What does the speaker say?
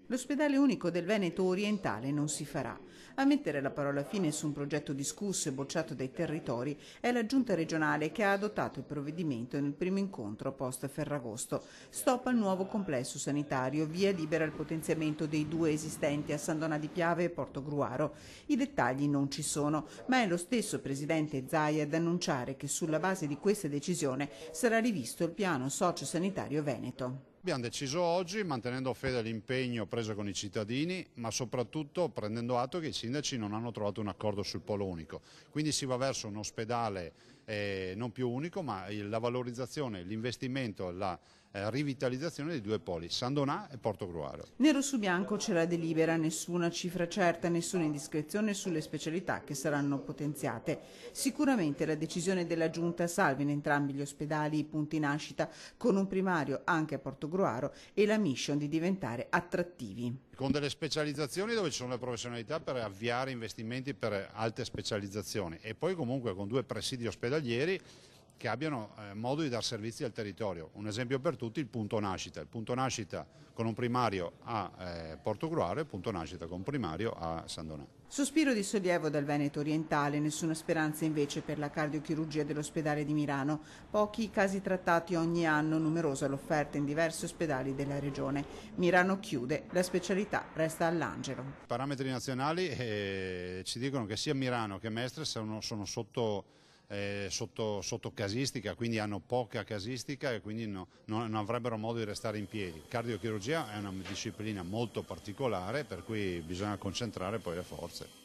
L'ospedale unico del Veneto orientale non si farà. A mettere la parola fine su un progetto discusso e bocciato dai territori è la giunta regionale che ha adottato il provvedimento nel primo incontro post Ferragosto. Stop al nuovo complesso sanitario, via libera al potenziamento dei due esistenti a San Donà di Piave e Portogruaro. I dettagli non ci sono, ma è lo stesso presidente Zaia ad annunciare che sulla base di questa decisione sarà rivisto il piano sociosanitario veneto. Abbiamo deciso oggi, mantenendo fede all'impegno preso con i cittadini, ma soprattutto prendendo atto che i sindaci non hanno trovato un accordo sul polo unico. Quindi si va verso un ospedale non più unico, ma la valorizzazione, l'investimento, la rivitalizzazione dei due poli, San Donà e Portogruaro. Nero su bianco c'è la delibera, nessuna cifra certa, nessuna indiscrezione sulle specialità che saranno potenziate. Sicuramente la decisione della Giunta salva in entrambi gli ospedali i punti nascita con un primario anche a Portogruaro e la mission di diventare attrattivi. Con delle specializzazioni dove ci sono le professionalità per avviare investimenti per alte specializzazioni e poi comunque con due presidi ospedalieri che abbiano modo di dar servizi al territorio. Un esempio per tutti il punto nascita con un primario a Portogruaro e il punto nascita con un primario a San Donà. Sospiro di sollievo dal Veneto orientale, nessuna speranza invece per la cardiochirurgia dell'ospedale di Mirano. Pochi i casi trattati ogni anno, numerosa l'offerta in diversi ospedali della regione. Mirano chiude, la specialità resta all'Angelo. I parametri nazionali ci dicono che sia Mirano che Mestre sono sotto casistica, quindi hanno poca casistica e quindi non avrebbero modo di restare in piedi. Cardiochirurgia è una disciplina molto particolare per cui bisogna concentrare poi le forze.